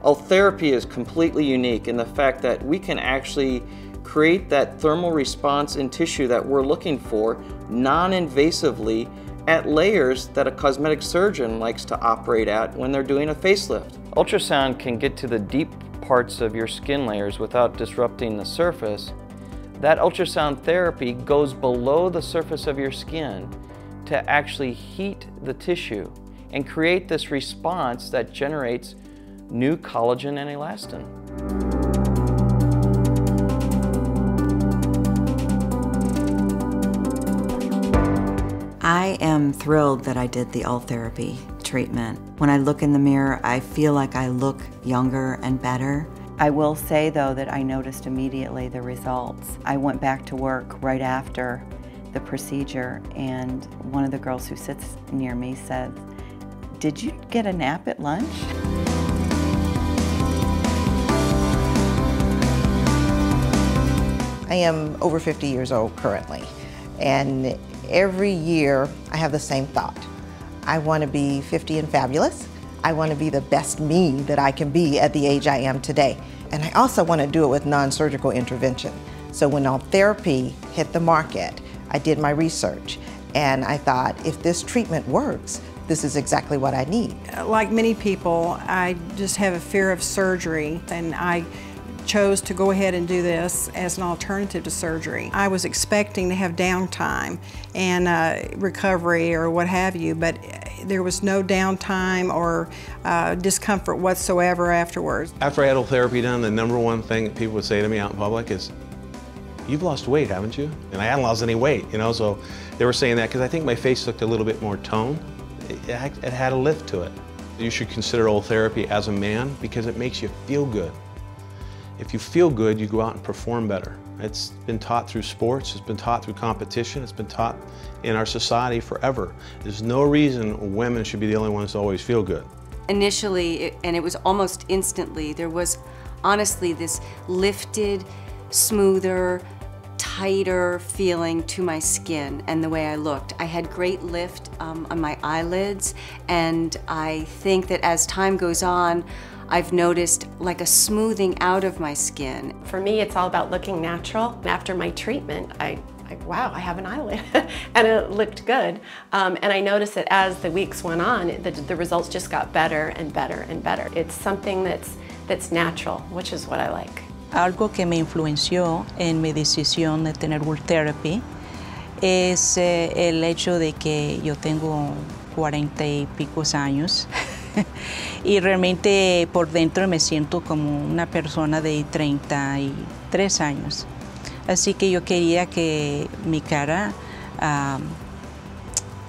Ultherapy is completely unique in the fact that we can actually create that thermal response in tissue that we're looking for non-invasively at layers that a cosmetic surgeon likes to operate at when they're doing a facelift. Ultrasound can get to the deep parts of your skin layers without disrupting the surface. That ultrasound therapy goes below the surface of your skin to actually heat the tissue and create this response that generates new collagen and elastin. I am thrilled that I did the Ultherapy treatment. When I look in the mirror, I feel like I look younger and better. I will say though that I noticed immediately the results. I went back to work right after the procedure, and one of the girls who sits near me said, "Did you get a nap at lunch?" I am over 50 years old currently, and every year I have the same thought. I want to be 50 and fabulous. I want to be the best me that I can be at the age I am today. And I also want to do it with non-surgical intervention. So when Ultherapy hit the market, I did my research, and I thought, if this treatment works, this is exactly what I need. Like many people, I just have a fear of surgery, and I chose to go ahead and do this as an alternative to surgery. I was expecting to have downtime and recovery or what have you, but there was no downtime or discomfort whatsoever afterwards. After I had Ultherapy done, the #1 thing that people would say to me out in public is, "You've lost weight, haven't you?" And I hadn't lost any weight, you know, so they were saying that because I think my face looked a little bit more toned. It had a lift to it. You should consider Ultherapy as a man because it makes you feel good. If you feel good, you go out and perform better. It's been taught through sports, it's been taught through competition, it's been taught in our society forever. There's no reason women should be the only ones to always feel good. Initially, and it was almost instantly, there was honestly this lifted, smoother, tighter feeling to my skin and the way I looked. I had great lift on my eyelids, and I think that as time goes on, I've noticed like a smoothing out of my skin. For me, it's all about looking natural. After my treatment, wow, I have an eyelid, and it looked good. And I noticed that as the weeks went on, the results just got better and better and better. It's something that's natural, which is what I like. Algo que me influenció en mi decisión de tener Ultherapy es el hecho de que yo tengo 40 y pico años. Y realmente por dentro me siento como una persona de 33 años. Así que yo quería que mi cara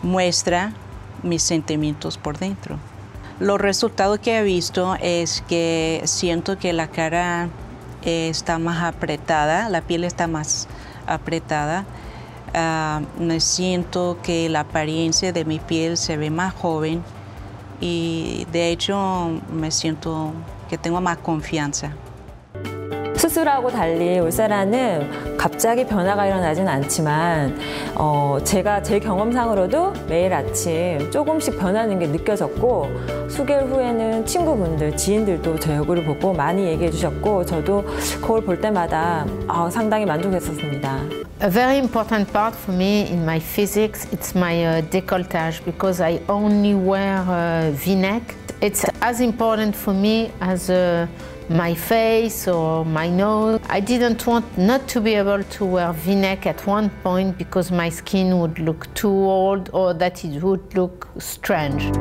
muestra mis sentimientos por dentro. Los resultados que he visto es que siento que la cara está más apretada, la piel está más apretada. Me siento que la apariencia de mi piel se ve más joven. Y de hecho me siento que tengo más confianza. 수술하고 달리 울세라는 갑자기 변화가 일어나진 않지만 제가 제 경험상으로도 매일 아침 조금씩 변하는 게 느껴졌고, 수개월 후에는 친구분들, 지인들도 제 얼굴을 보고 많이 얘기해 주셨고, 저도 거울 볼 때마다 상당히 만족했었습니다. A very important part for me in my physics, it's my décolletage, because I only wear V-neck. It's as important for me as my face or my nose. I didn't want not to be able to wear V-neck at one point because my skin would look too old or that it would look strange.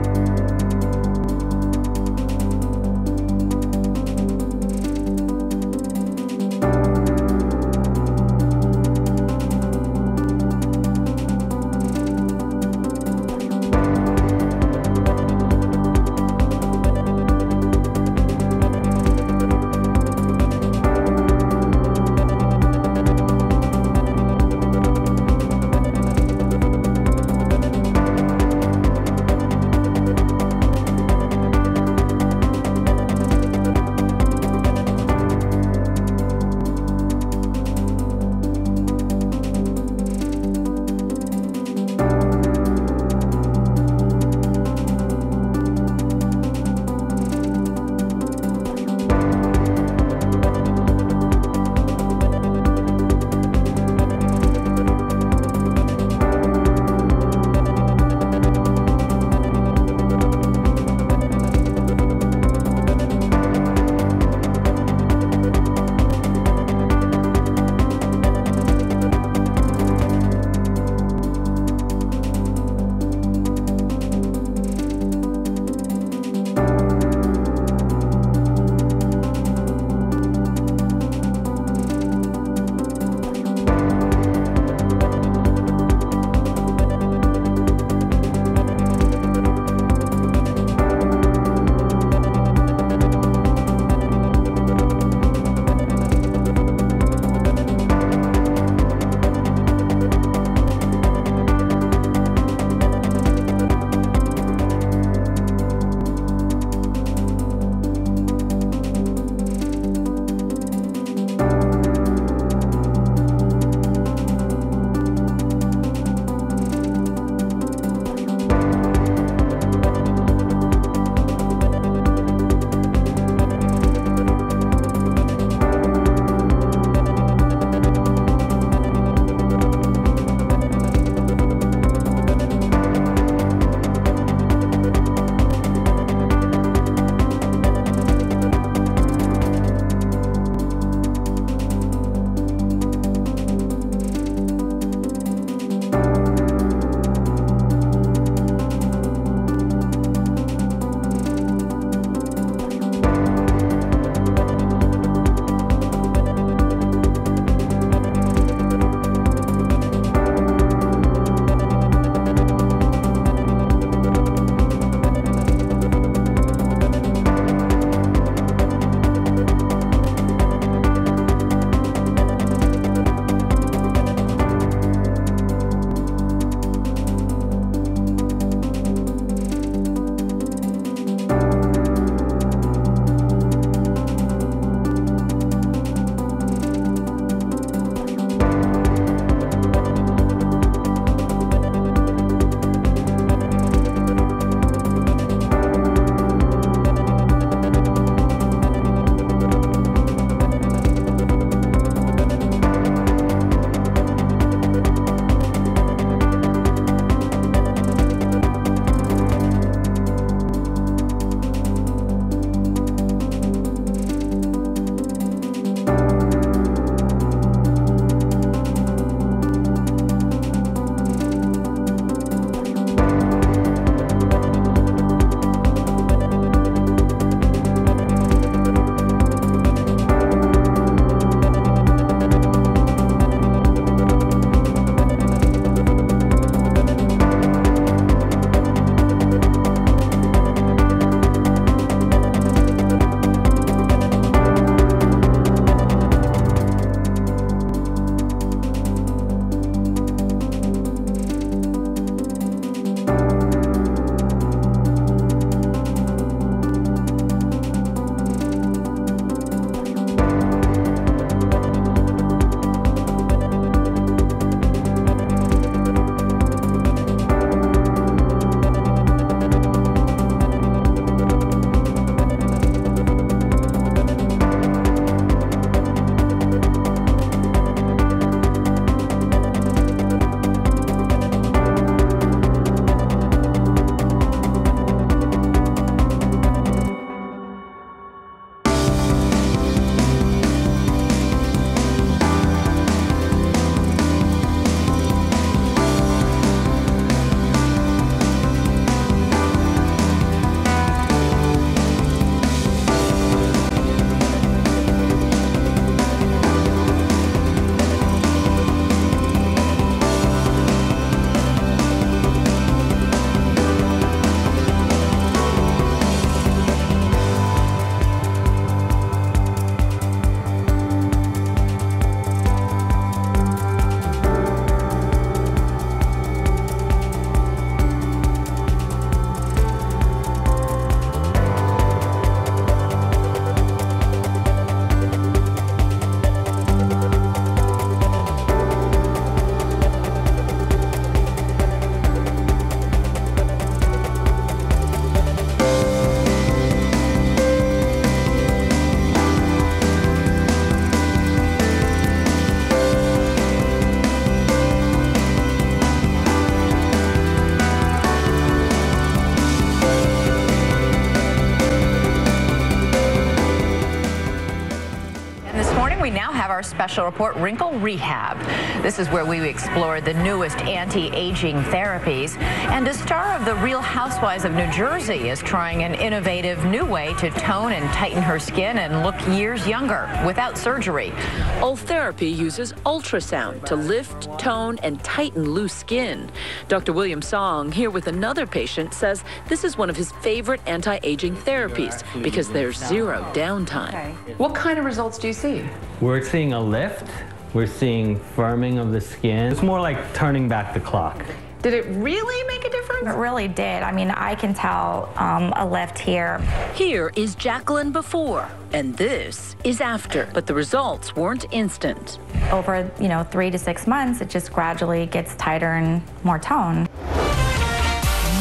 our special report, Wrinkle Rehab. This is where we explore the newest anti-aging therapies. And a star of the Real Housewives of New Jersey is trying an innovative new way to tone and tighten her skin and look years younger without surgery. Ultherapy uses ultrasound to lift, tone, and tighten loose skin. Dr. William Song, here with another patient, says this is one of his favorite anti-aging therapies because there's zero downtime. What kind of results do you see? We're seeing a lift. We're seeing firming of the skin. It's more like turning back the clock. Did it really make a difference? It really did. I mean, I can tell a lift here. Here is Jacqueline before, and this is after. But the results weren't instant. Over, 3 to 6 months, it just gradually gets tighter and more tone.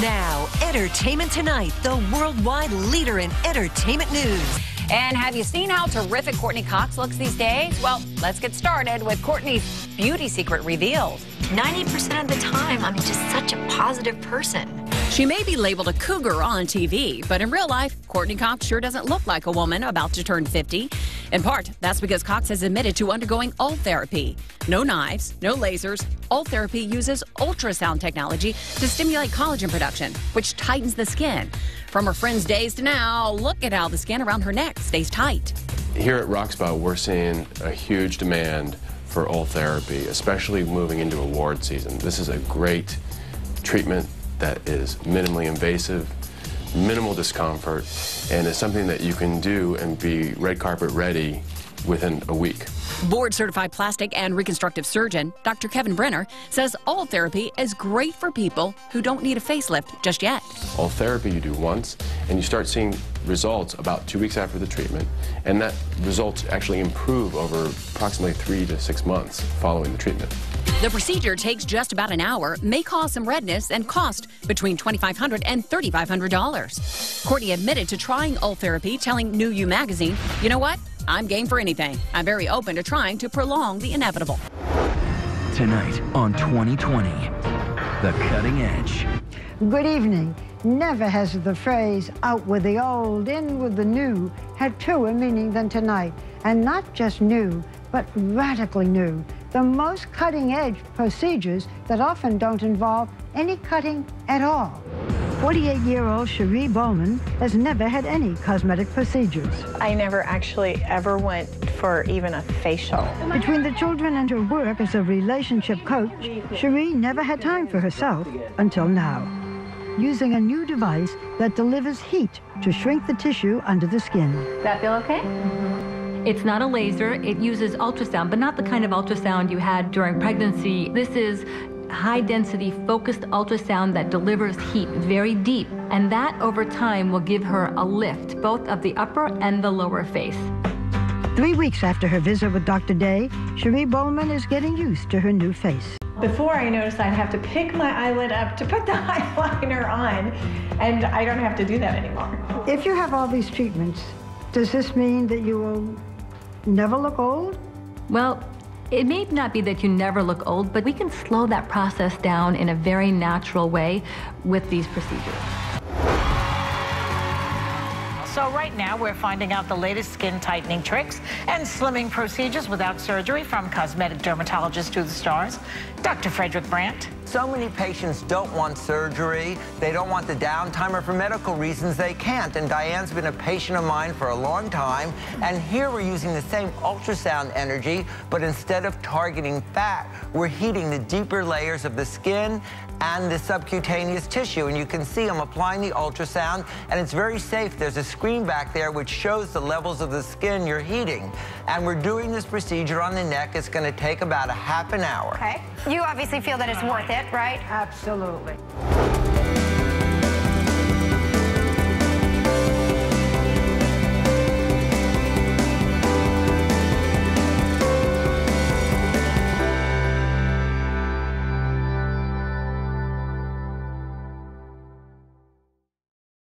Now, Entertainment Tonight, the worldwide leader in entertainment news. And have you seen how terrific Courtney Cox looks these days? Well, let's get started with Courtney's beauty secret revealed. 90% of the time, I'm just such a positive person. She may be labeled a cougar on TV, but in real life, Courtney Cox sure doesn't look like a woman about to turn 50. In part, that's because Cox has admitted to undergoing Ultherapy. No knives, no lasers. Ultherapy uses ultrasound technology to stimulate collagen production, which tightens the skin. From her friend's days to now, look at how the skin around her neck stays tight. Here at Roxpa, we're seeing a huge demand for Ultherapy, especially moving into award season. This is a great treatment that is minimally invasive, minimal discomfort, and is something that you can do and be red carpet ready within a week. Board-certified plastic and reconstructive surgeon Dr. Kevin Brenner says Ultherapy is great for people who don't need a facelift just yet. Ultherapy you do once, and you start seeing results about 2 weeks after the treatment, and that results actually improve over approximately 3 to 6 months following the treatment. The procedure takes just about an hour, may cause some redness, and cost between $2,500 and $3,500. Courtney admitted to trying Ultherapy, telling New You magazine, "You know what? I'm game for anything. I'm very open to trying to prolong the inevitable." Tonight on 2020, The Cutting Edge. Good evening. Never has the phrase out with the old, in with the new had truer meaning than tonight. And not just new, but radically new. The most cutting-edge procedures that often don't involve any cutting at all. 48-year-old Cherie Bowman has never had any cosmetic procedures. I never actually ever went for even a facial. Between the children and her work as a relationship coach, Cherie never had time for herself until now. Using a new device that delivers heat to shrink the tissue under the skin. That feel okay? It's not a laser. It uses ultrasound, but not the kind of ultrasound you had during pregnancy. This is high-density focused ultrasound that delivers heat very deep, and that over time will give her a lift, both of the upper and the lower face. 3 weeks after her visit with Dr. Day, Cherie Bowman is getting used to her new face. Before I noticed I'd have to pick my eyelid up to put the eyeliner on, and I don't have to do that anymore. If you have all these treatments, does this mean that you will never look old? Well, it may not be that you never look old, but we can slow that process down in a very natural way with these procedures. So right now we're finding out the latest skin tightening tricks and slimming procedures without surgery from cosmetic dermatologist to the stars, Dr. Frederick Brandt. So many patients don't want surgery, they don't want the downtime, or for medical reasons they can't. And Diane's been a patient of mine for a long time, and here we're using the same ultrasound energy, but instead of targeting fat, we're heating the deeper layers of the skin and the subcutaneous tissue. And you can see I'm applying the ultrasound, and it's very safe. There's a screen back there which shows the levels of the skin you're heating. And we're doing this procedure on the neck. It's going to take about a half an hour. Okay. You obviously feel that it's worth it, right? Absolutely.